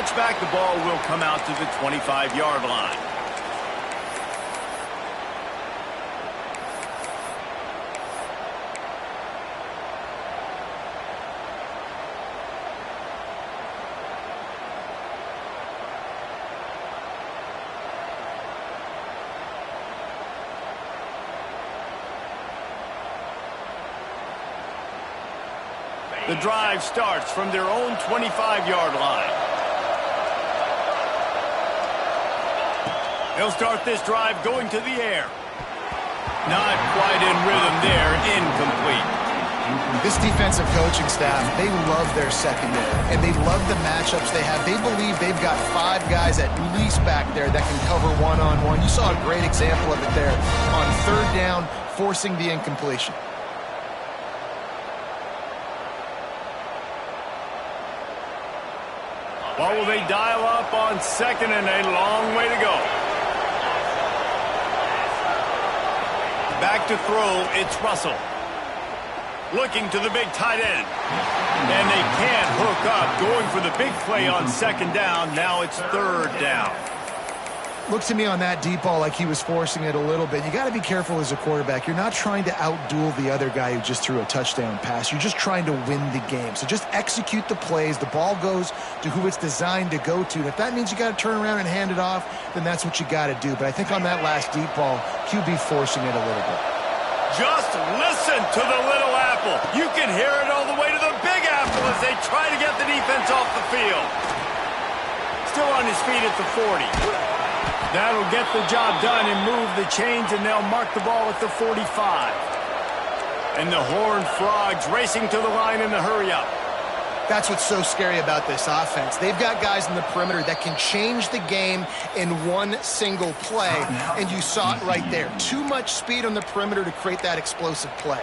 looks back, the ball will come out to the 25-yard line. The drive starts from their own 25-yard line. They'll start this drive going to the air. Not quite in rhythm there, incomplete. This defensive coaching staff, they love their secondary, and they love the matchups they have. They believe they've got 5 guys at least back there that can cover one-on-one. You saw a great example of it there on 3rd down, forcing the incompletion. What will they dial up on 2nd and a long way to go? Back to throw, it's Russell. Looking to the big tight end. And they can't hook up. Going for the big play on 2nd down. Now it's 3rd down. Looks to me on that deep ball like he was forcing it a little bit. You got to be careful as a quarterback. You're not trying to outduel the other guy who just threw a touchdown pass. You're just trying to win the game. So just execute the plays. The ball goes to who it's designed to go to. And if that means you got to turn around and hand it off, then that's what you got to do. But I think on that last deep ball, QB forcing it a little bit. Just listen to the little apple. You can hear it all the way to the big apple as they try to get the defense off the field. Still on his feet at the 40. That'll get the job done and move the chains, and they'll mark the ball at the 45. And the Horned Frogs racing to the line in the hurry-up. That's what's so scary about this offense. They've got guys in the perimeter that can change the game in one single play, and you saw it right there. Too much speed on the perimeter to create that explosive play.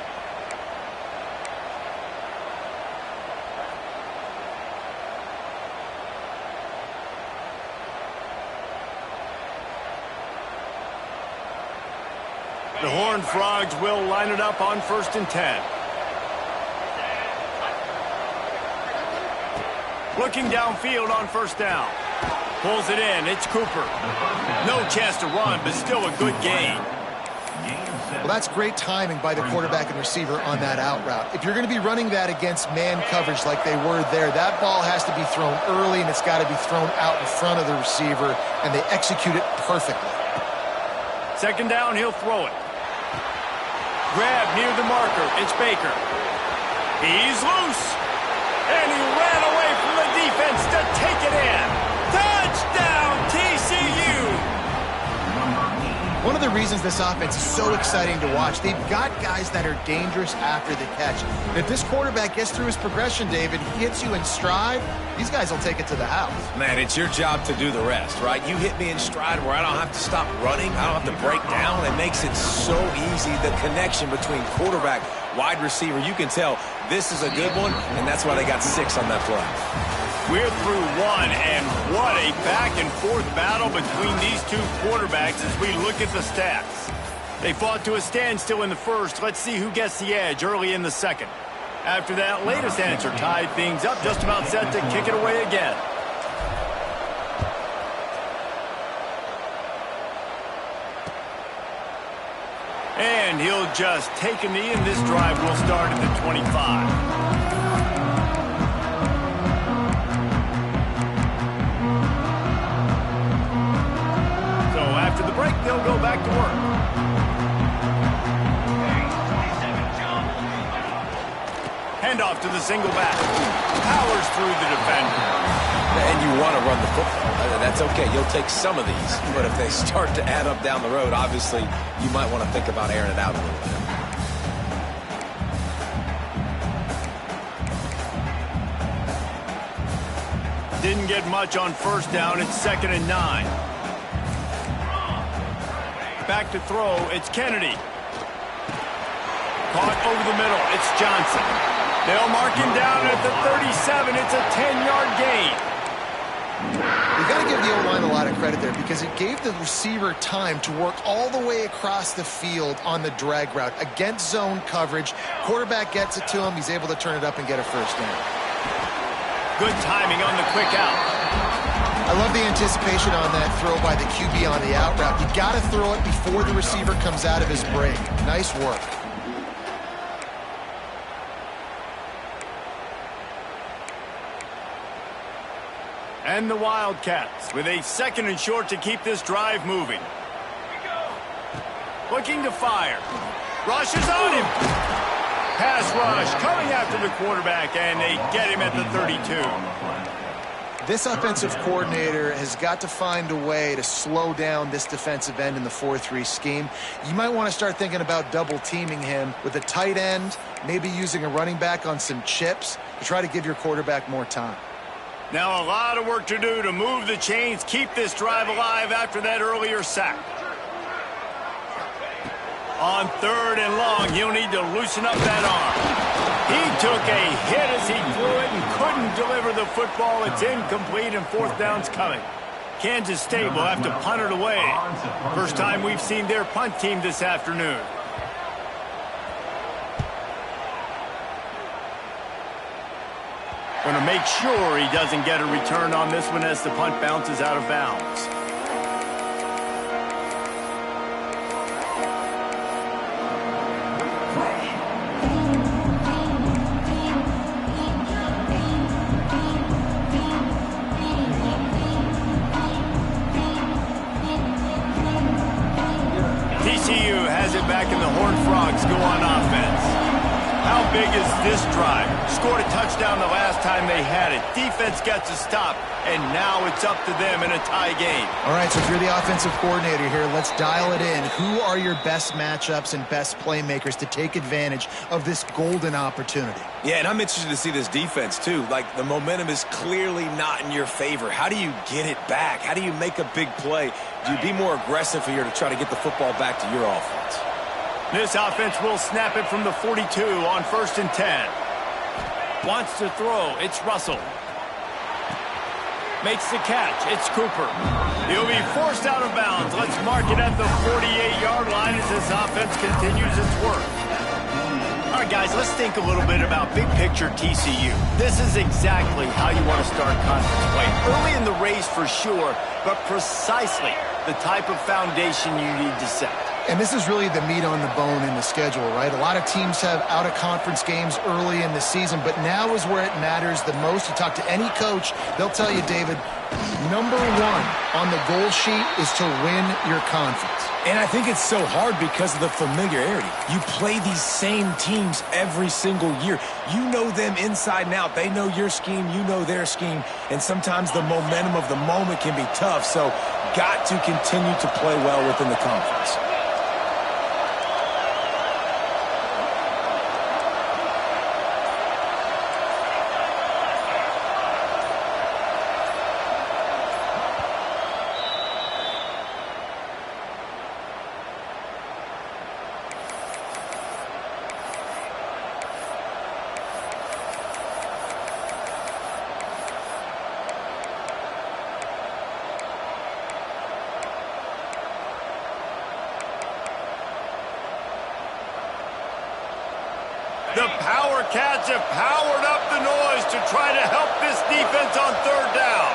The Horned Frogs will line it up on 1st and 10. Looking downfield on 1st down. Pulls it in. It's Cooper. No chance to run, but still a good gain. Well, that's great timing by the quarterback and receiver on that out route. If you're going to be running that against man coverage like they were there, that ball has to be thrown early, and it's got to be thrown out in front of the receiver, and they execute it perfectly. 2nd down, he'll throw it. Grab near the marker. It's Baker. He's loose. And he ran away from the defense to take it in. Touchdown, TCU! One of the reasons this offense is so exciting to watch, they've got guys that are dangerous after the catch. And if this quarterback gets through his progression, David, he hits you in stride, these guys will take it to the house. Man, it's your job to do the rest, right? You hit me in stride where I don't have to stop running. I don't have to break down. It makes it so easy, the connection between quarterback, wide receiver. You can tell this is a good one, and that's why they got 6 on that play. We're through 1, and what a back-and-forth battle between these two quarterbacks as we look at the stats. They fought to a standstill in the 1st. Let's see who gets the edge early in the 2nd. After that latest answer tied things up, just about set to kick it away again. And he'll just take a knee, and this drive will start at the 25. After the break, they'll go back to work. Handoff to the single back. Powers through the defender. And you want to run the football. That's okay. You'll take some of these. But if they start to add up down the road, obviously, you might want to think about airing it out a little bit. Didn't get much on 1st down. It's 2nd and 9. Back to throw, it's Kennedy. Caught over the middle, it's Johnson. They'll mark him down at the 37. It's a 10-yard gain. You got to give the O-line a lot of credit there because it gave the receiver time to work all the way across the field on the drag route against zone coverage. Quarterback gets it to him. He's able to turn it up and get a 1st down. Good timing on the quick out. I love the anticipation on that throw by the QB on the out route. You got to throw it before the receiver comes out of his break. Nice work. And the Wildcats with a 2nd and short to keep this drive moving. Looking to fire. Rush is on him. Pass rush coming after the quarterback, and they get him at the 32. This offensive coordinator has got to find a way to slow down this defensive end in the 4-3 scheme. You might want to start thinking about double teaming him with a tight end, maybe using a running back on some chips to try to give your quarterback more time. Now a lot of work to do to move the chains, keep this drive alive after that earlier sack. On 3rd and long, he'll need to loosen up that arm. He took a hit as he threw it and couldn't deliver the football. It's incomplete and 4th down's coming. Kansas State will have to punt it away. First time we've seen their punt team this afternoon. Going to make sure he doesn't get a return on this one as the punt bounces out of bounds. TCU has it back and the Horned Frogs go on offense. How big is this drive? Scored a touchdown the last time they had it. Defense gets a stop, and now it's up to them in a tie game. All right, so if you're the offensive coordinator here, let's dial it in. Who are your best matchups and best playmakers to take advantage of this golden opportunity? Yeah, and I'm interested to see this defense, too. Like, the momentum is clearly not in your favor. How do you get it back? How do you make a big play? Do you be more aggressive here to try to get the football back to your offense? This offense will snap it from the 42 on 1st and 10. Wants to throw. It's Russell. Makes the catch. It's Cooper. He'll be forced out of bounds. Let's mark it at the 48-yard line as this offense continues its work. All right, guys, let's think a little bit about big picture TCU. This is exactly how you want to start conference play. Early in the race for sure, but precisely the type of foundation you need to set. And this is really the meat on the bone in the schedule, right? A lot of teams have out-of-conference games early in the season, but now is where it matters the most. You talk to any coach, they'll tell you, David, number 1 on the goal sheet is to win your conference. And I think it's so hard because of the familiarity. You play these same teams every single year. You know them inside and out. They know your scheme, you know their scheme, and sometimes the momentum of the moment can be tough, so got to continue to play well within the conference. The Power Cats have powered up the noise to try to help this defense on 3rd down.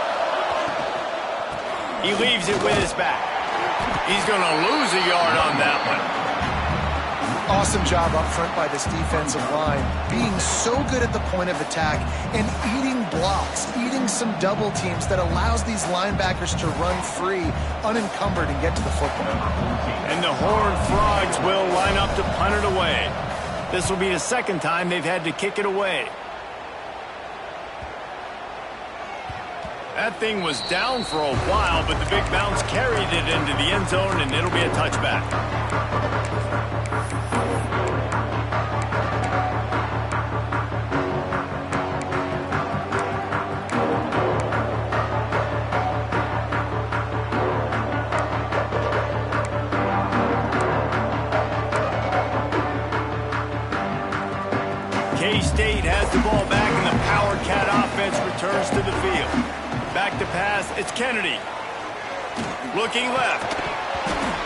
He leaves it with his back. He's going to lose a yard on that one. Awesome job up front by this defensive line, being so good at the point of attack and eating blocks, eating some double teams that allows these linebackers to run free, unencumbered, and get to the football. And the Horned Frogs will line up to punt it away. This will be the 2nd time they've had to kick it away. That thing was down for a while, but the big bounce carried it into the end zone, and it'll be a touchback. K-State has the ball back, and the Power Cat offense returns to the field. Back to pass, it's Kennedy. Looking left.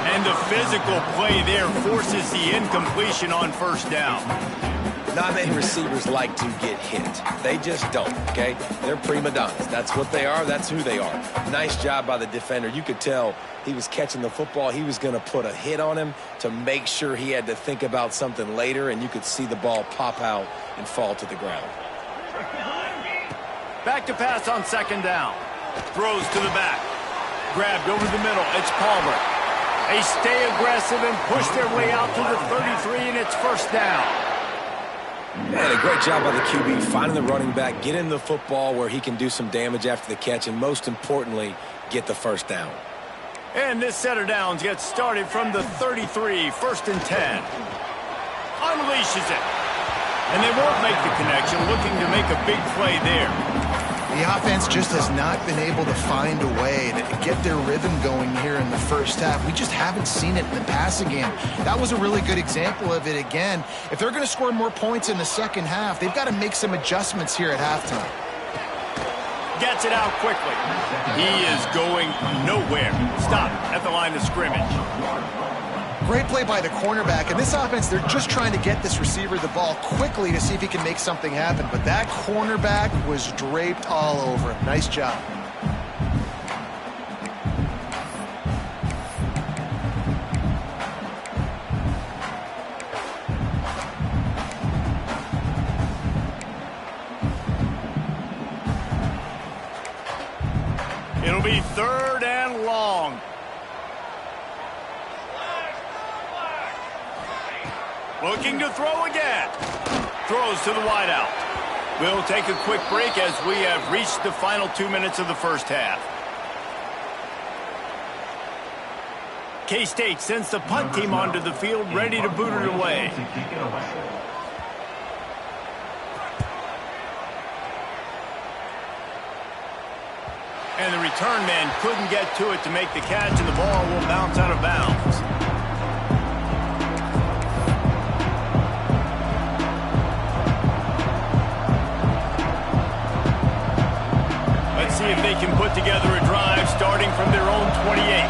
And the physical play there forces the incompletion on 1st down. Not many receivers like to get hit. They just don't, okay? They're prima donnas. That's what they are. That's who they are. Nice job by the defender. You could tell he was catching the football. He was going to put a hit on him to make sure he had to think about something later, and you could see the ball pop out and fall to the ground. Back to pass on second down. Throws to the back. Grabbed over the middle. It's Palmer. They stay aggressive and push their way out to the 33, and it's first down. Man, a great job by the QB finding the running back, getting the football where he can do some damage after the catch, and most importantly, get the first down. And this set of downs gets started from the 33, first and 10. Unleashes it. And they won't make the connection, looking to make a big play there. The offense just has not been able to find a way to get their rhythm going here in the first half. We just haven't seen it in the passing game. That was a really good example of it again. If they're going to score more points in the second half, they've got to make some adjustments here at halftime. Gets it out quickly. He is going nowhere. Stop at the line of scrimmage. Great play by the cornerback. In this offense, they're just trying to get this receiver the ball quickly to see if he can make something happen. But that cornerback was draped all over him. Nice job. It'll be third and long. Looking to throw again. Throws to the wideout. We'll take a quick break as we have reached the final 2 minutes of the first half. K-State sends the punt team onto the field, ready to boot it away. And the return man couldn't get to it to make the catch, and the ball will bounce out of bounds. Let's see if they can put together a drive starting from their own 28.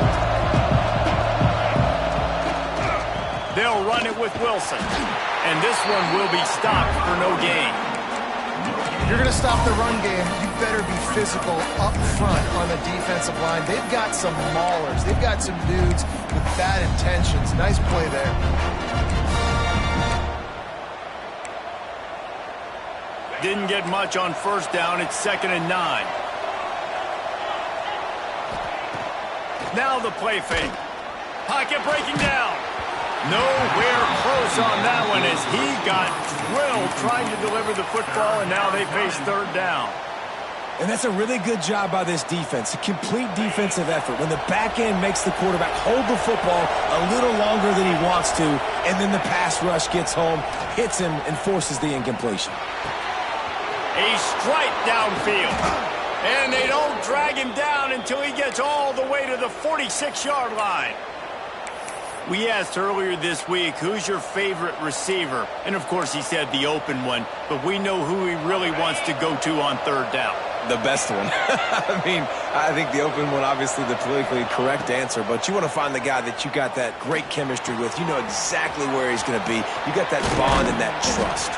They'll run it with Wilson. And this one will be stopped for no gain. If you're going to stop the run game, you better be physical up front on the defensive line. They've got some maulers. They've got some dudes with bad intentions. Nice play there. Didn't get much on first down. It's 2nd and 9. Now the play fake. Pocket breaking down. Nowhere close on that one as he got drilled trying to deliver the football, and now they face third down. And that's a really good job by this defense, a complete defensive effort. When the back end makes the quarterback hold the football a little longer than he wants to, and then the pass rush gets home, hits him, and forces the incompletion. A strike downfield. And they don't drag him down until he gets all the way to the 46-yard line. We asked earlier this week, who's your favorite receiver? And, of course, he said the open one. But we know who he really wants to go to on third down. The best one. I think the open one, obviously the politically correct answer. But you want to find the guy that you got that great chemistry with. You know exactly where he's going to be. You got that bond and that trust.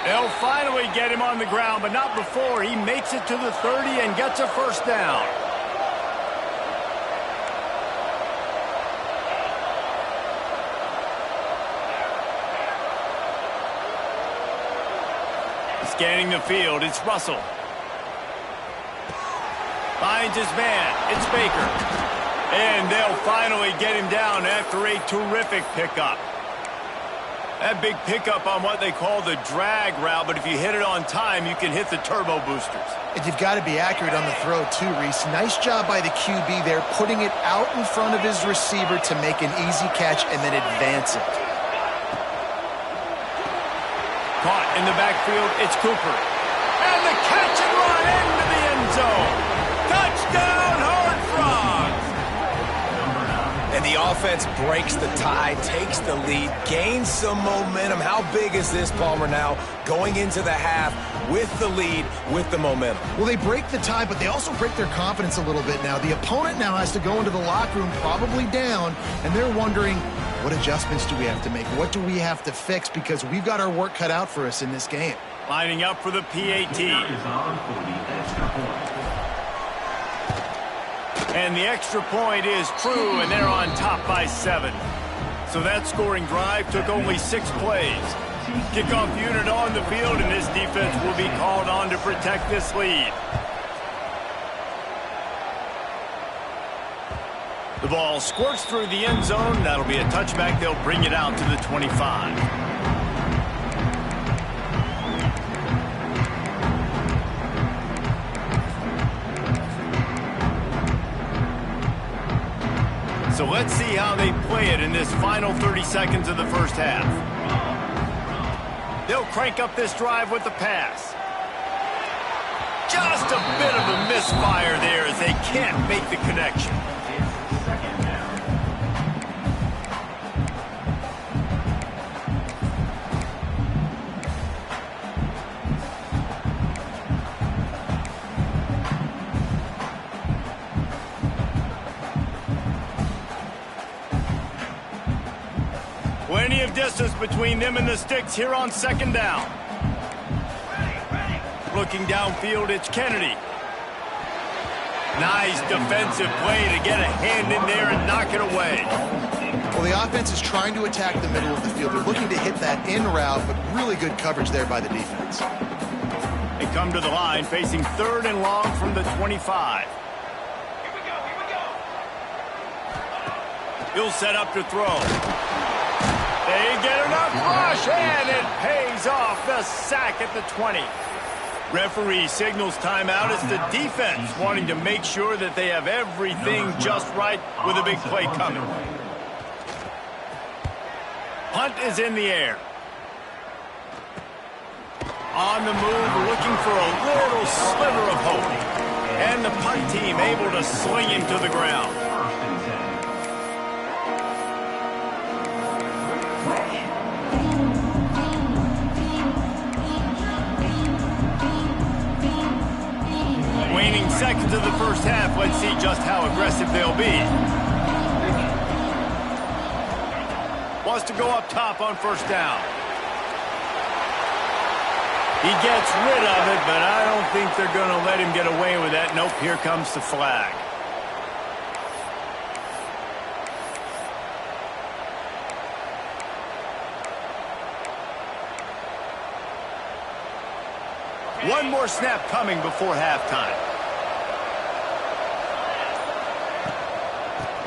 They'll finally get him on the ground, but not before he makes it to the 30 and gets a first down. Scanning the field, it's Russell. Finds his man, it's Baker. And they'll finally get him down after a terrific pickup. That big pickup on what they call the drag route, but if you hit it on time, you can hit the turbo boosters. And you've got to be accurate on the throw, too, Reese. Nice job by the QB there, putting it out in front of his receiver to make an easy catch and then advance it. Caught in the backfield, it's Cooper. And the catch and run into the end zone. Touchdown, Horned Frogs! And the offense breaks the tie, takes the lead, gains some momentum. How big is this, Palmer, now? Going into the half, with the lead, with the momentum. Well, they break the tie, but they also break their confidence a little bit now. The opponent now has to go into the locker room probably down, and they're wondering, what adjustments do we have to make? What do we have to fix? Because we've got our work cut out for us in this game. Lining up for the PAT. And the extra point is true, and they're on top by 7. So that scoring drive took only 6 plays. Kickoff unit on the field, and this defense will be called on to protect this lead. The ball squirts through the end zone. That'll be a touchback. They'll bring it out to the 25. So let's see how they play it in this final 30 seconds of the first half. They'll crank up this drive with the pass. Just a bit of a misfire there as they can't make the connection. Plenty of distance between them and the sticks here on second down. Looking downfield, it's Kennedy. Nice defensive play to get a hand in there and knock it away. Well, the offense is trying to attack the middle of the field. They're looking to hit that in route, but really good coverage there by the defense. They come to the line facing 3rd and long from the 25. He'll set up to throw. They get enough rush, and it pays off the sack at the 20. Referee signals timeout. It's the defense wanting to make sure that they have everything just right with a big play coming. Punt is in the air. On the move, looking for a little sliver of hope. And the punt team able to sling him to the ground. Waning seconds of the first half. Let's see just how aggressive they'll be. Wants to go up top on first down. He gets rid of it, but I don't think they're going to let him get away with that. Nope, here comes the flag. One more snap coming before halftime.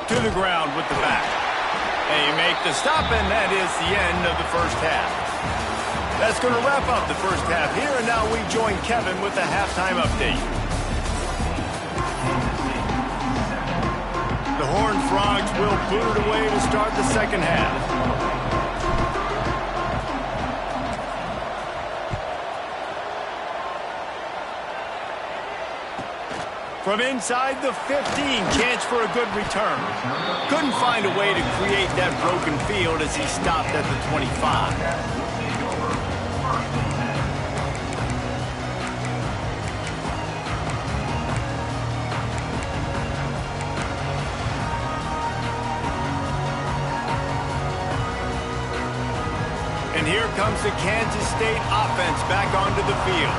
To the ground with the back. They make the stop, and that is the end of the first half. That's going to wrap up the first half here, and now we join Kevin with the halftime update. The Horned Frogs will boot it away to start the second half. From inside the 15, chance for a good return. Couldn't find a way to create that broken field as he stopped at the 25. And here comes the Kansas State offense back onto the field.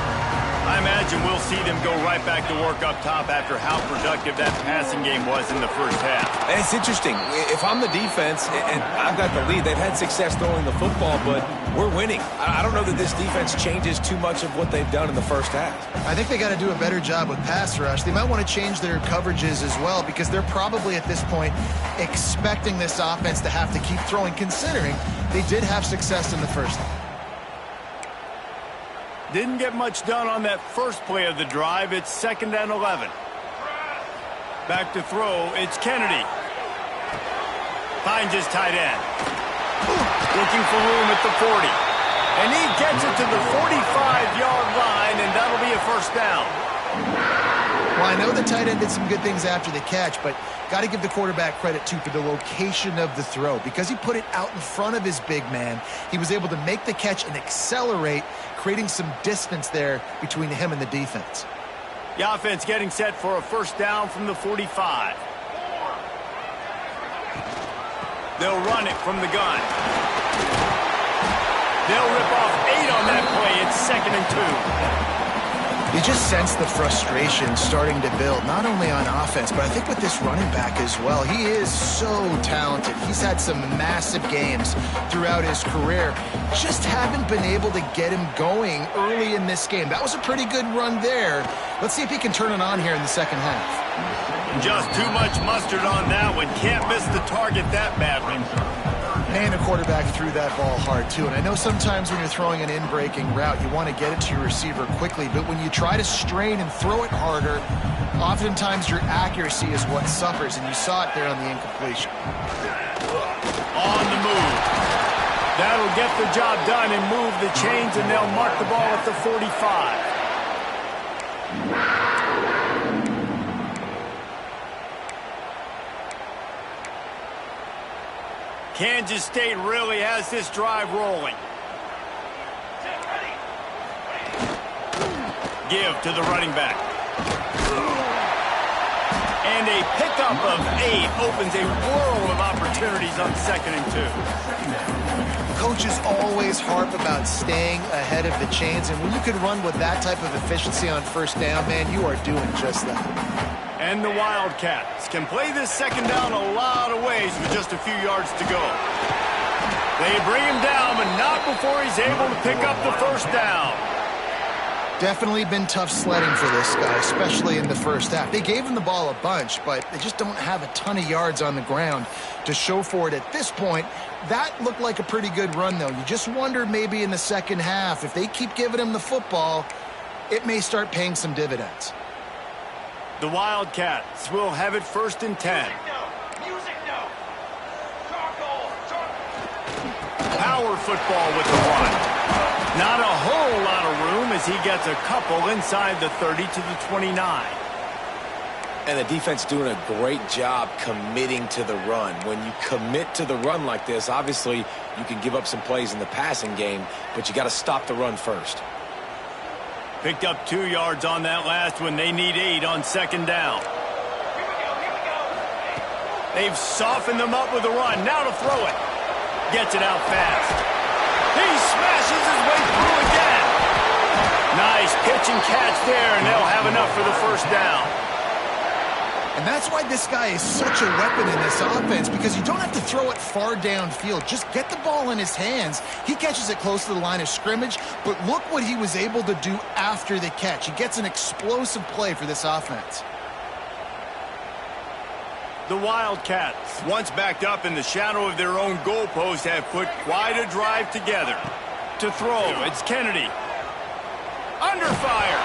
I imagine we'll see them go right back to work up top after how productive that passing game was in the first half. And it's interesting. If I'm the defense and I've got the lead, they've had success throwing the football, but we're winning. I don't know that this defense changes too much of what they've done in the first half. I think they got to do a better job with pass rush. They might want to change their coverages as well, because they're probably at this point expecting this offense to have to keep throwing, considering they did have success in the first half. Didn't get much done on that first play of the drive. It's 2nd and 11. Back to throw. It's Kennedy. Finds his tight end. Looking for room at the 40. And he gets it to the 45-yard line, and that'll be a first down. Well, I know the tight end did some good things after the catch, but got to give the quarterback credit, too, for the location of the throw. Because he put it out in front of his big man, he was able to make the catch and accelerate, creating some distance there between him and the defense. The offense getting set for a first down from the 45. They'll run it from the gun. They'll rip off 8 on that play. It's 2nd and 2. You just sense the frustration starting to build, not only on offense, but I think with this running back as well. He is so talented. He's had some massive games throughout his career. Just haven't been able to get him going early in this game. That was a pretty good run there. Let's see if he can turn it on here in the second half. Just too much mustard on that one. Can't miss the target that badly. And the quarterback threw that ball hard, too. And I know sometimes when you're throwing an in-breaking route, you want to get it to your receiver quickly. But when you try to strain and throw it harder, oftentimes your accuracy is what suffers. And you saw it there on the incompletion. On the move. That'll get the job done and move the chains, and they'll mark the ball at the 45. Kansas State really has this drive rolling. Give to the running back. And a pickup of 8 opens a world of opportunities on 2nd and 2. Coaches always harp about staying ahead of the chains, and when you can run with that type of efficiency on first down, man, you are doing just that. And the Wildcats can play this second down a lot of ways with just a few yards to go. They bring him down, but not before he's able to pick up the first down. Definitely been tough sledding for this guy, especially in the first half. They gave him the ball a bunch, but they just don't have a ton of yards on the ground to show for it at this point. That looked like a pretty good run, though. You just wonder maybe in the second half, if they keep giving him the football, it may start paying some dividends. The Wildcats will have it 1st and 10. Power football with the run. Not a whole lot of room as he gets a couple inside the 30 to the 29. And the defense doing a great job committing to the run. When you commit to the run like this, obviously you can give up some plays in the passing game, but you got to stop the run first. Picked up 2 yards on that last one. They need 8 on 2nd down. They've softened them up with a run. Now to throw it. Gets it out fast. He smashes his way through again. Nice pitch and catch there, and they'll have enough for the first down. And that's why this guy is such a weapon in this offense, because you don't have to throw it far downfield. Just get the ball in his hands. He catches it close to the line of scrimmage, but look what he was able to do after the catch. He gets an explosive play for this offense. The Wildcats, once backed up in the shadow of their own goalpost, have put quite a drive together. To throw, it's Kennedy. Under fire.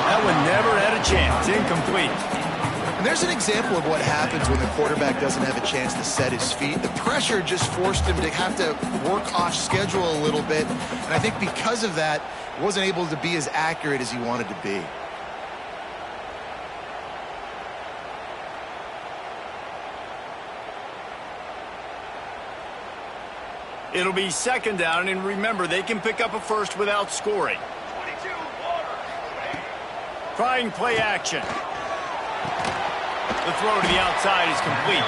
That one never had a chance. Incomplete. And there's an example of what happens when the quarterback doesn't have a chance to set his feet. The pressure just forced him to have to work off schedule a little bit. And I think because of that, he wasn't able to be as accurate as he wanted to be. It'll be 2nd down, and remember, they can pick up a first without scoring. Trying play action. The throw to the outside is complete.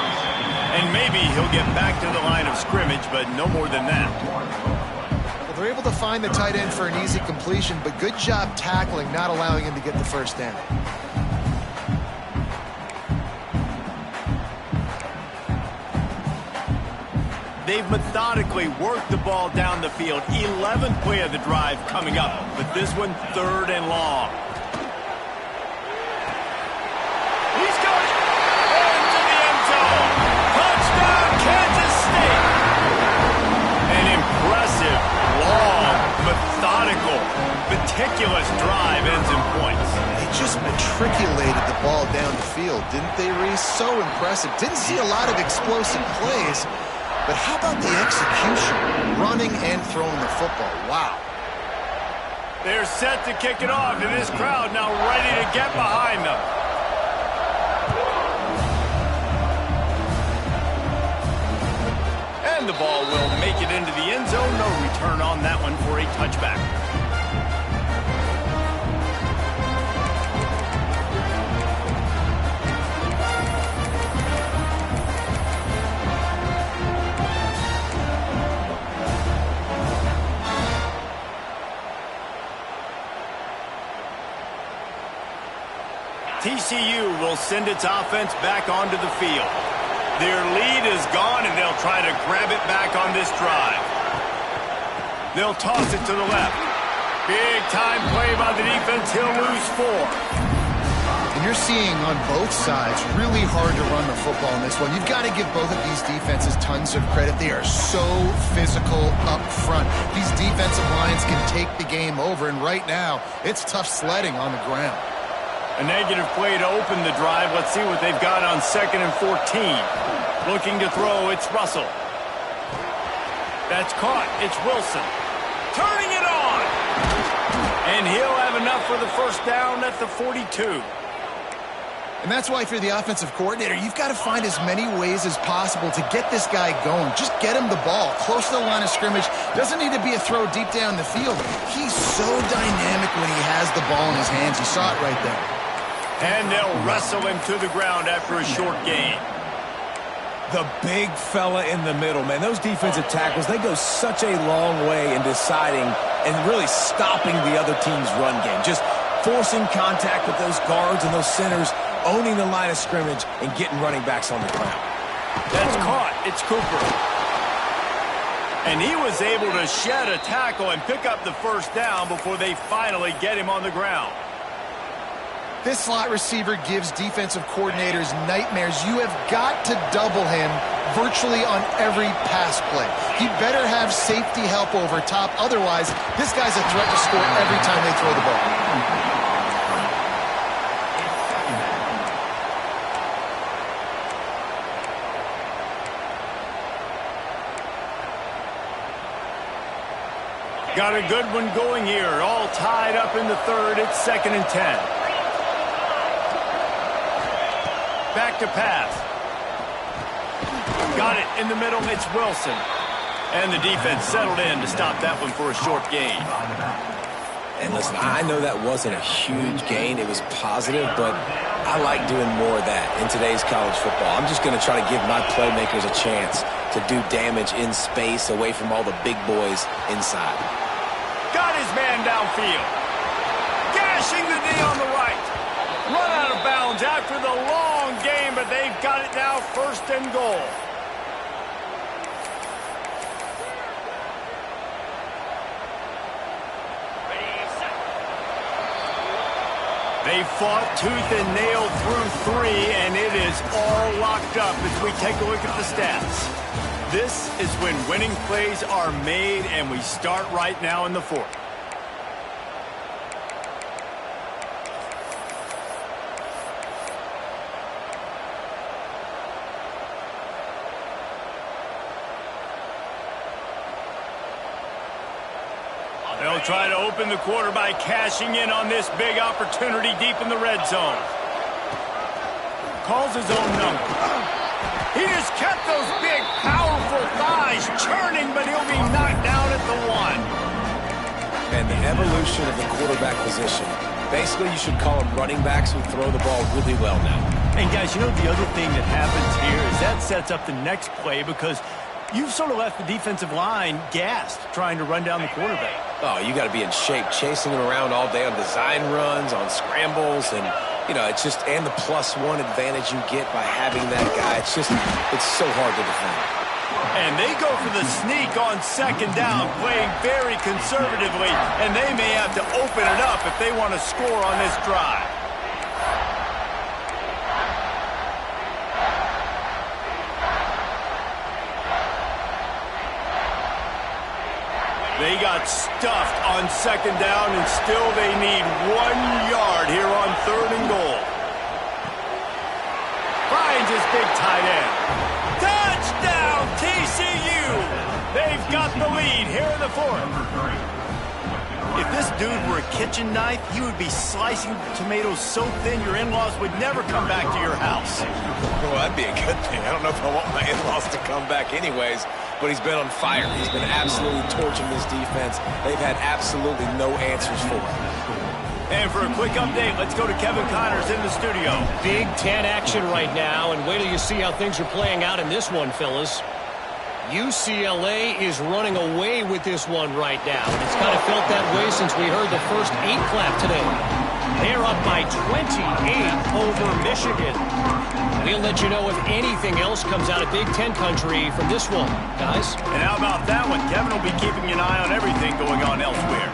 And maybe he'll get back to the line of scrimmage, but no more than that. Well, they're able to find the tight end for an easy completion, but good job tackling, not allowing him to get the first down. They've methodically worked the ball down the field. 11th play of the drive coming up, but this one 3rd and long. He's going into the end zone. Touchdown, Kansas State. An impressive, long, methodical, meticulous drive ends in points. They just matriculated the ball down the field, didn't they, Reese? So impressive. Didn't see a lot of explosive plays. But how about the execution? Running and throwing the football. Wow. They're set to kick it off, and this crowd now ready to get behind them. the ball will make it into the end zone. No return on that one for a touchback. TCU will send its offense back onto the field. Their lead is gone, and they'll try to grab it back on this drive. They'll toss it to the left. Big-time play by the defense. He'll lose 4. And you're seeing on both sides really hard to run the football in this one. You've got to give both of these defenses tons of credit. They are so physical up front. These defensive lines can take the game over, and right now, it's tough sledding on the ground. A negative play to open the drive. Let's see what they've got on 2nd and 14. Looking to throw, it's Russell. That's caught. It's Wilson. Turning it on. And he'll have enough for the first down at the 42. And that's why if you're the offensive coordinator, you've got to find as many ways as possible to get this guy going. Just get him the ball close to the line of scrimmage. Doesn't need to be a throw deep down the field. He's so dynamic when he has the ball in his hands. You saw it right there. And they'll wrestle him to the ground after a short gain. The big fella in the middle, man. Those defensive tackles, they go such a long way in deciding and really stopping the other team's run game. Just forcing contact with those guards and those centers, owning the line of scrimmage, and getting running backs on the ground. That's caught. It's Cooper. And he was able to shed a tackle and pick up the first down before they finally get him on the ground. This slot receiver gives defensive coordinators nightmares. You have got to double him virtually on every pass play. He better have safety help over top. Otherwise, this guy's a threat to score every time they throw the ball. Got a good one going here. All tied up in the 3rd. It's 2nd and 10. Back to pass. Got it in the middle. It's Wilson. And the defense settled in to stop that one for a short gain. And listen, I know that wasn't a huge gain. It was positive, but I like doing more of that in today's college football. I'm just going to try to give my playmakers a chance to do damage in space away from all the big boys inside. Got his man downfield. Gashing the knee on the right. Run out of bounds after the long game, but they've got it now 1st and goal. They fought tooth and nail through 3, and it is all locked up as we take a look at the stats. This is when winning plays are made, and we start right now in the 4th. They'll try to open the quarter by cashing in on this big opportunity deep in the red zone. Calls his own number. He just kept those big, powerful thighs churning, but he'll be knocked down at the 1. And the evolution of the quarterback position. Basically, you should call them running backs who throw the ball really well now. And, guys, you know the other thing that happens here is that sets up the next play because you've sort of left the defensive line gassed trying to run down the quarterback. Oh, you got to be in shape, chasing him around all day on design runs, on scrambles, and, you know, it's just, and the +1 advantage you get by having that guy. It's just, it's so hard to defend. And they go for the sneak on 2nd down, playing very conservatively, and they may have to open it up if they want to score on this drive. They got stuffed on 2nd down, and still they need 1 yard here on 3rd and goal. Finds his big tight end. Touchdown, TCU! They've got the lead here in the 4th. If this dude were a kitchen knife, he would be slicing tomatoes so thin your in-laws would never come back to your house. Well, that'd be a good thing. I don't know if I want my in-laws to come back anyways. but he's been on fire. He's been absolutely torching this defense. They've had absolutely no answers for him. And for a quick update, let's go to Kevin Connors in the studio. Big Ten action right now, and wait till you see how things are playing out in this one, fellas. UCLA is running away with this one right now. It's kind of felt that way since we heard the first 8 clap today. They're up by 28 over Michigan. We'll let you know if anything else comes out of Big Ten country from this one, guys. And how about that one? Kevin will be keeping an eye on everything going on elsewhere.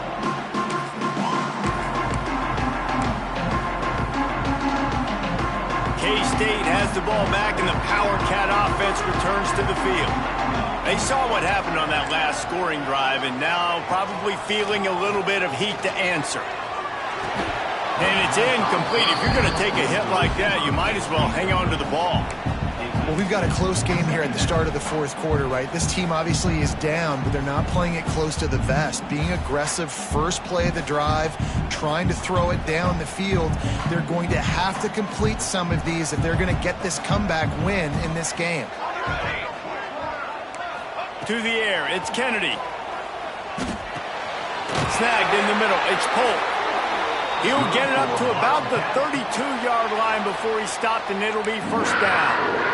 K-State has the ball back, and the Power Cat offense returns to the field. They saw what happened on that last scoring drive, and now probably feeling a little bit of heat to answer. And it's incomplete. If you're going to take a hit like that, you might as well hang on to the ball. Well, we've got a close game here at the start of the fourth quarter, right? This team obviously is down, but they're not playing it close to the vest. Being aggressive, first play of the drive, trying to throw it down the field. They're going to have to complete some of these if they're going to get this comeback win in this game. To the air, it's Kennedy. Snagged in the middle, it's Polk. He'll get it up to about the 32-yard line before he's stopped, and it'll be first down.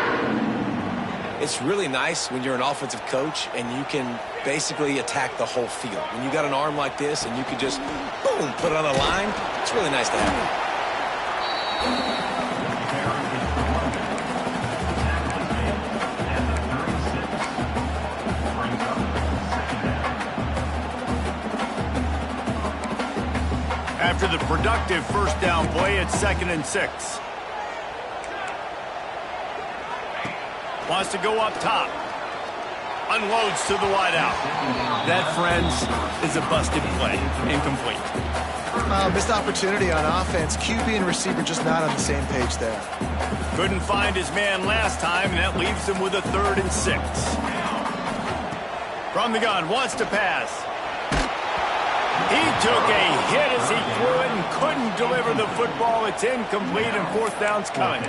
It's really nice when you're an offensive coach and you can basically attack the whole field. When you got an arm like this and you can just, boom, put it on a line, it's really nice to have. After the productive first down play, it's 2nd and 6. Wants to go up top. Unloads to the wideout. That, friends, is a busted play. Incomplete. Missed opportunity on offense. QB and receiver just not on the same page there. Couldn't find his man last time, and that leaves him with a 3rd and 6. From the gun, wants to pass. He took a hit as he threw it and couldn't deliver the football. It's incomplete, and 4th down's coming.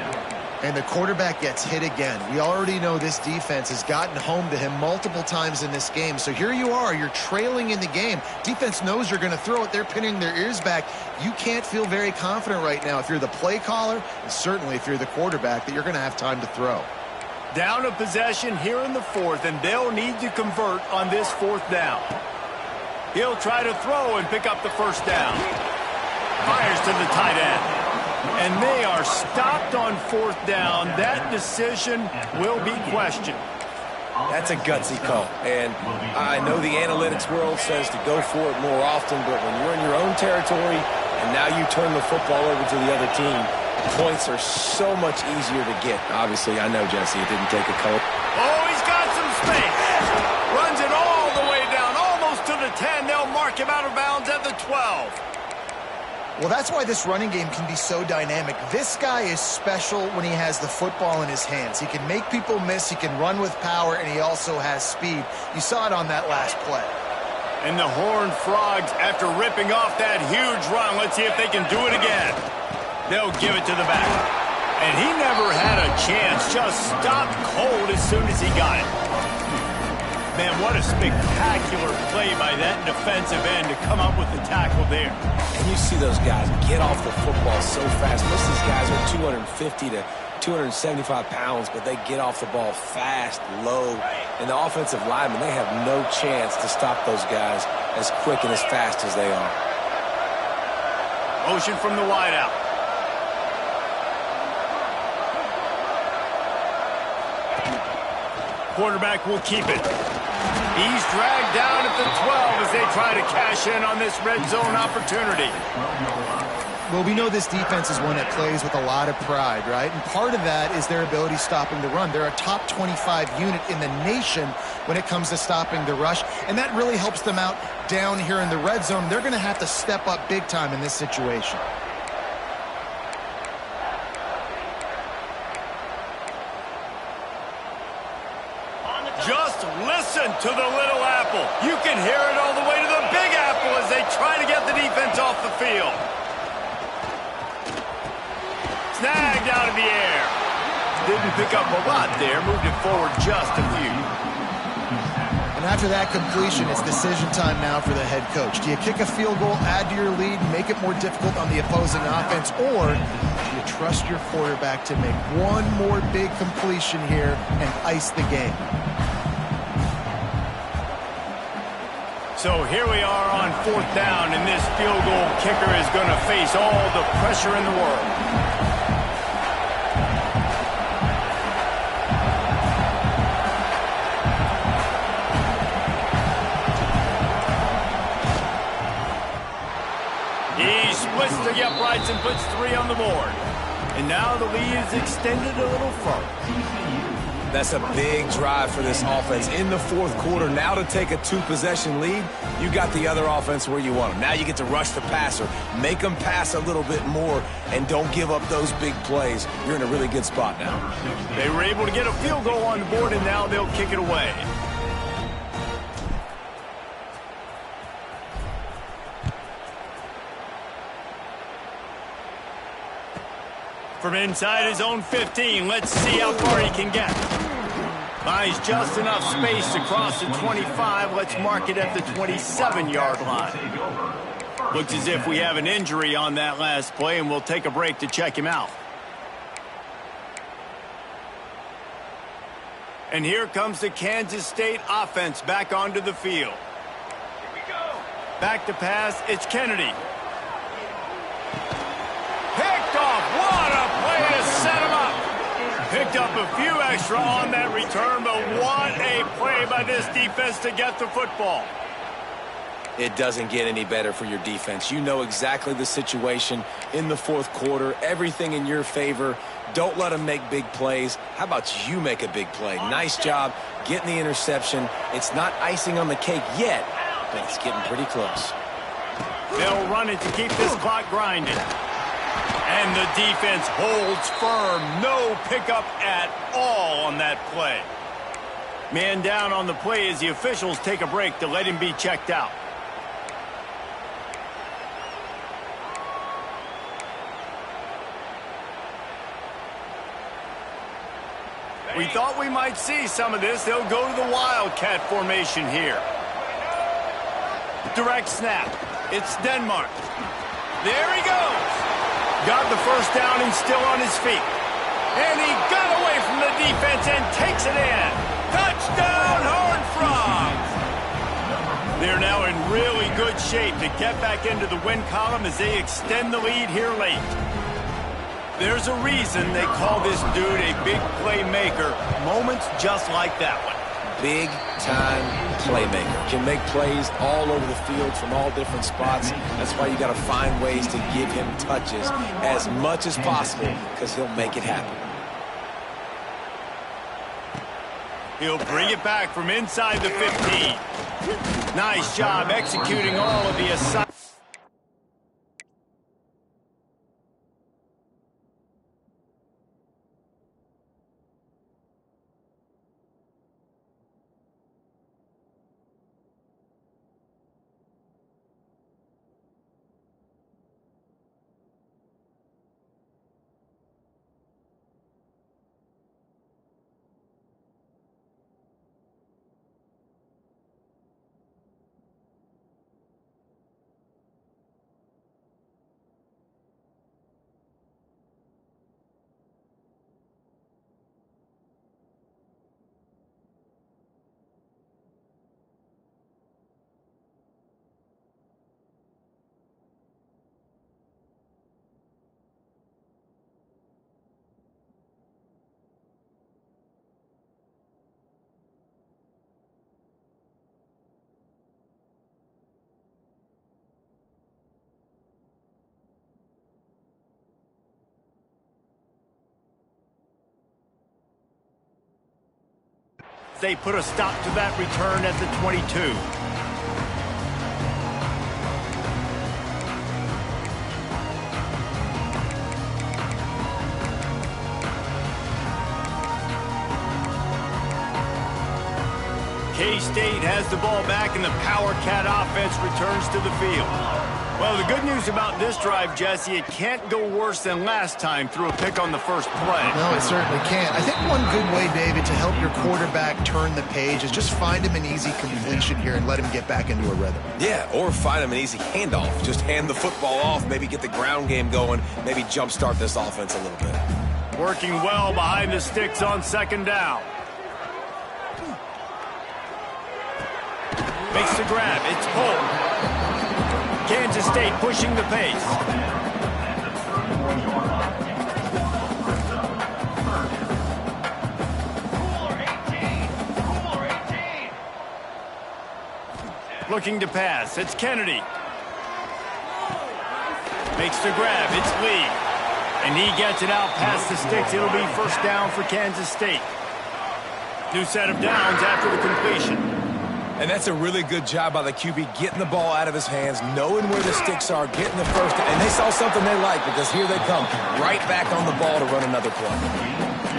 And the quarterback gets hit again. We already know this defense has gotten home to him multiple times in this game. So here you are, you're trailing in the game. Defense knows you're going to throw it. They're pinning their ears back. You can't feel very confident right now if you're the play caller, and certainly if you're the quarterback, that you're going to have time to throw. Down a possession here in the 4th, and they'll need to convert on this 4th down. He'll try to throw and pick up the first down. Fires to the tight end. And they are stopped on 4th down. That decision will be questioned. That's a gutsy call. And I know the analytics world says to go for it more often, but when you're in your own territory and now you turn the football over to the other team, points are so much easier to get. Obviously, I know, Jesse, it didn't take a color. Oh, he's got some space. Runs it all the way down, almost to the 10. They'll mark him out of bounds at the 12. Well, that's why this running game can be so dynamic. This guy is special when he has the football in his hands. He can make people miss, he can run with power, and he also has speed. You saw it on that last play. And the Horned Frogs, after ripping off that huge run, let's see if they can do it again. They'll give it to the back. And he never had a chance, just stopped cold as soon as he got it. Man, what a spectacular play by that defensive end to come up with the tackle there. And you see those guys get off the football so fast. Most of these guys are 250 to 275 pounds, but they get off the ball fast, low. And the offensive linemen, they have no chance to stop those guys as quick and as fast as they are. Motion from the wideout. Quarterback will keep it. He's dragged down at the 12 as they try to cash in on this red zone opportunity. Well, we know this defense is one that plays with a lot of pride, right? And part of that is their ability stopping the run. They're a top 25 unit in the nation when it comes to stopping the rush, and that really helps them out down here in the red zone. They're going to have to step up big time in this situation. Just listen to the Little Apple. You can hear it all the way to the Big Apple as they try to get the defense off the field. Snagged out of the air. Didn't pick up a lot there. Moved it forward just a few. And after that completion, it's decision time now for the head coach. Do you kick a field goal, add to your lead, make it more difficult on the opposing offense, or do you trust your quarterback to make one more big completion here and ice the game? So here we are on 4th down, and this field goal kicker is going to face all the pressure in the world. He splits the uprights and puts 3 on the board. And now the lead is extended a little further. That's a big drive for this offense in the 4th quarter. Now to take a 2-possession lead, you got the other offense where you want them. Now you get to rush the passer, make them pass a little bit more, and don't give up those big plays. You're in a really good spot now. They were able to get a field goal on the board, and now they'll kick it away. From inside his own 15, let's see how far he can get. Finds just enough space to cross the 25. Let's mark it at the 27-yard line. Looks as if we have an injury on that last play, and we'll take a break to check him out. And here comes the Kansas State offense back onto the field. Here we go. Back to pass, it's Kennedy. Picked off. What a play to set him up. Picked up a few extra on that return, but what a play by this defense to get the football. It doesn't get any better for your defense. You know exactly the situation in the 4th quarter. Everything in your favor. Don't let them make big plays. How about you make a big play? Nice job getting the interception. It's not icing on the cake yet, but it's getting pretty close. They'll run it to keep this clock grinding. And the defense holds firm. No pickup at all on that play. Man down on the play as the officials take a break to let him be checked out. We thought we might see some of this. They'll go to the Wildcat formation here. Direct snap. It's Denmark. There he goes. Got the first down and still on his feet. And he got away from the defense and takes it in. Touchdown, Horned Frogs! They're now in really good shape to get back into the win column as they extend the lead here late. There's a reason they call this dude a big playmaker. Moments just like that one. Big-time playmaker. Can make plays all over the field from all different spots. That's why you got to find ways to give him touches as much as possible, because he'll make it happen. He'll bring it back from inside the 15. Nice job executing all of the assignments. They put a stop to that return at the 22. K-State has the ball back, and the Power Cat offense returns to the field. Well, the good news about this drive, Jesse, it can't go worse than last time through a pick on the first play. No, it certainly can't. I think one good way, David, to help your quarterback turn the page is just find him an easy completion here and let him get back into a rhythm. Yeah, or find him an easy handoff. Just hand the football off, maybe get the ground game going, maybe jumpstart this offense a little bit. Working well behind the sticks on second down. Makes the grab. It's pulled. Kansas State pushing the pace. Looking to pass. It's Kennedy. Makes the grab. It's Lee. And he gets it out past the sticks. It'll be first down for Kansas State. New set of downs after the completion. And that's a really good job by the QB, getting the ball out of his hands, knowing where the sticks are, getting the first. And they saw something they like because here they come, right back on the ball to run another play.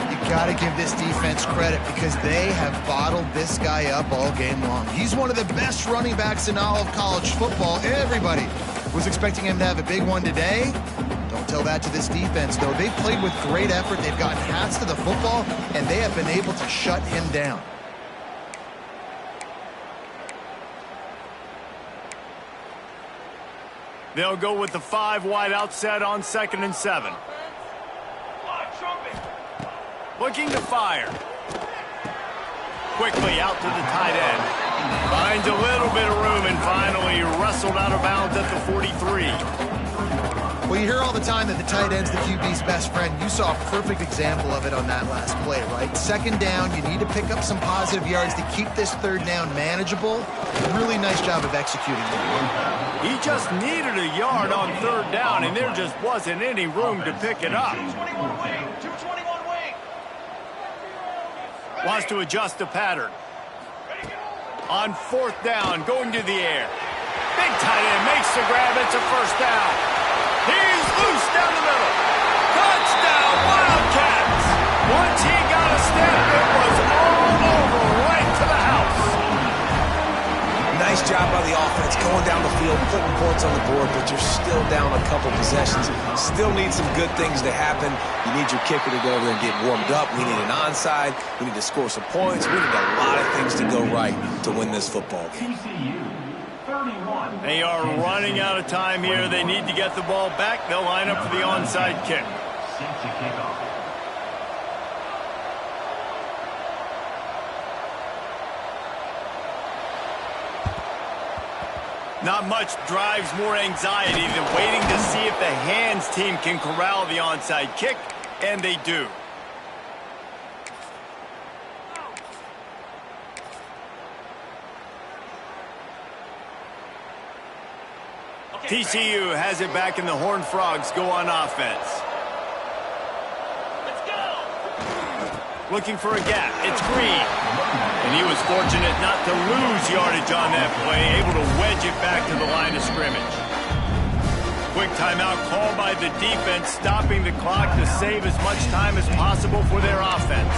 You got to give this defense credit because they have bottled this guy up all game long. He's one of the best running backs in all of college football. Everybody was expecting him to have a big one today. Don't tell that to this defense, though. They've played with great effort. They've gotten hats to the football, and they have been able to shut him down. They'll go with the 5 wide out set on 2nd and 7. Looking to fire. Quickly out to the tight end. Finds a little bit of room and finally wrestled out of bounds at the 43. Well, you hear all the time that the tight end's the QB's best friend. You saw a perfect example of it on that last play, right? Second down, you need to pick up some positive yards to keep this third down manageable. Really nice job of executing that. He just needed a yard on third down, and there just wasn't any room to pick it up. Wants to adjust the pattern. On 4th down, going to the air. Big tight end makes the grab. It's a first down. He's loose down the middle. Touchdown, Wildcats. Once he got a step, it was all over right to the house. Nice job by the offense going down the field, putting points on the board, but you're still down a couple possessions. Still need some good things to happen. You need your kicker to go over there and get warmed up. We need an onside. We need to score some points. We need a lot of things to go right to win this football game. They are running out of time here. They need to get the ball back. They'll line up for the onside kick. Not much drives more anxiety than waiting to see if the hands team can corral the onside kick, and they do. TCU has it back, and the Horned Frogs go on offense. Let's go! Looking for a gap. It's Green. And he was fortunate not to lose yardage on that play, able to wedge it back to the line of scrimmage. Quick timeout called by the defense, stopping the clock to save as much time as possible for their offense.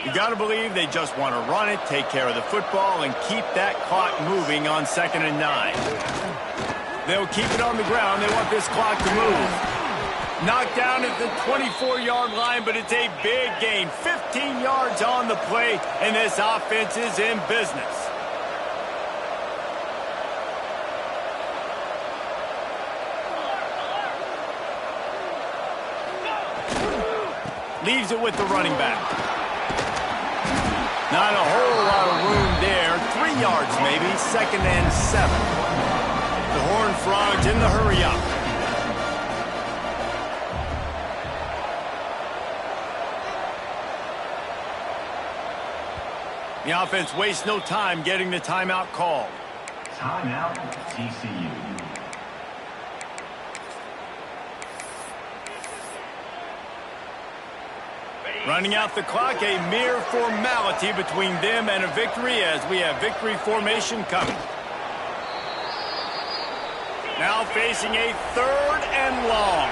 You got to believe they just want to run it, take care of the football, and keep that clock moving on 2nd and 9. They'll keep it on the ground. They want this clock to move. Knocked down at the 24-yard line, but it's a big gain. 15 yards on the play, and this offense is in business. Leaves it with the running back. Not a whole lot of room there. 3 yards maybe, 2nd and 7. The Horned Frogs in the hurry-up. The offense wastes no time getting the timeout called. Timeout, TCU. Running out the clock, a mere formality between them and a victory as we have victory formation coming. Now facing a 3rd and long.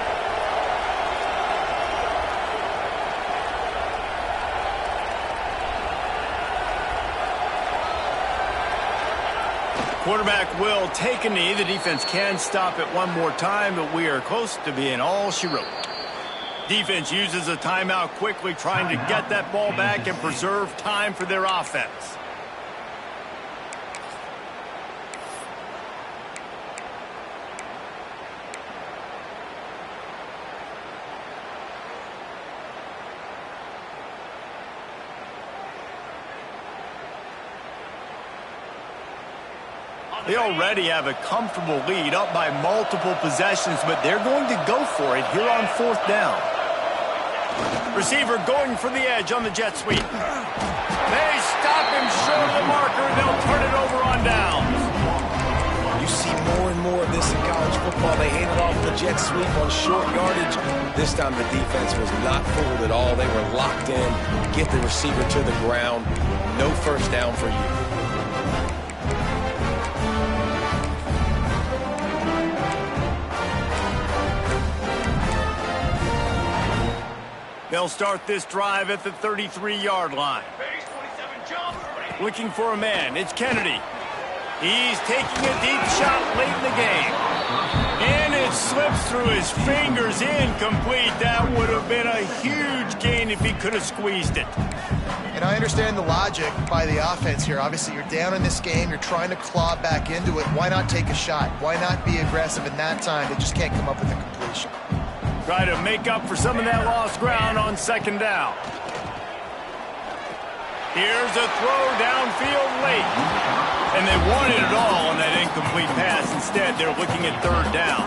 Quarterback will take a knee. The defense can stop it one more time, but we are close to being all she wrote. Defense uses a timeout quickly, trying to get that ball back and preserve time for their offense. They already have a comfortable lead, up by multiple possessions, but they're going to go for it here on 4th down. Receiver going for the edge on the jet sweep. They stop him short of the marker, and they'll turn it over on downs. You see more and more of this in college football. They hand it off the jet sweep on short yardage. This time the defense was not fooled at all. They were locked in, get the receiver to the ground. No first down for you. They'll start this drive at the 33-yard line. Looking for a man. It's Kennedy. He's taking a deep shot late in the game. And it slips through his fingers, incomplete. That would have been a huge gain if he could have squeezed it. And I understand the logic by the offense here. Obviously, you're down in this game. You're trying to claw back into it. Why not take a shot? Why not be aggressive in that time? They just can't come up with a completion. Try to make up for some of that lost ground on 2nd down. Here's a throw downfield late. And they wanted it all on that incomplete pass. Instead, they're looking at 3rd down.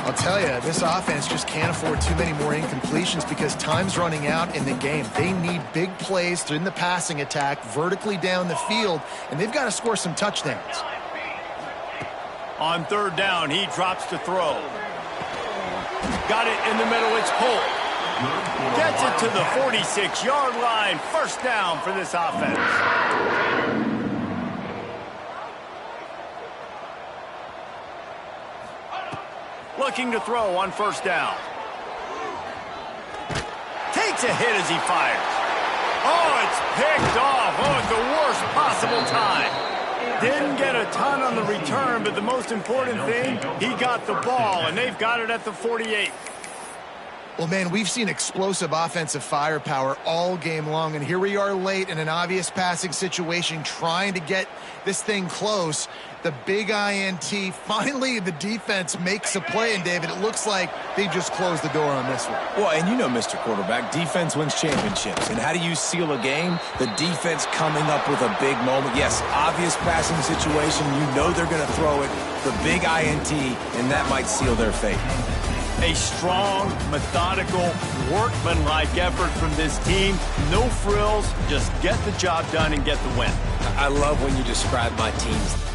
I'll tell you, this offense just can't afford too many more incompletions because time's running out in the game. They need big plays in the passing attack, vertically down the field, and they've got to score some touchdowns. On 3rd down, he drops to throw. Got it in the middle, it's Holt. Gets it to the 46-yard line. 1st down for this offense. Looking to throw on 1st down. Takes a hit as he fires. Oh, it's picked off. Oh, at the worst possible time. Didn't get a ton on the return, but the most important thing, he got the ball, and they've got it at the 48. Well, man, we've seen explosive offensive firepower all game long, and here we are late in an obvious passing situation trying to get this thing close. The big INT, finally the defense makes a play, and David, it looks like they just closed the door on this one. Well, and you know, Mr. Quarterback, defense wins championships. And how do you seal a game? The defense coming up with a big moment. Yes, obvious passing situation. You know they're going to throw it. The big INT, and that might seal their fate. A strong, methodical, workmanlike effort from this team. No frills, just get the job done and get the win. I love when you describe my teams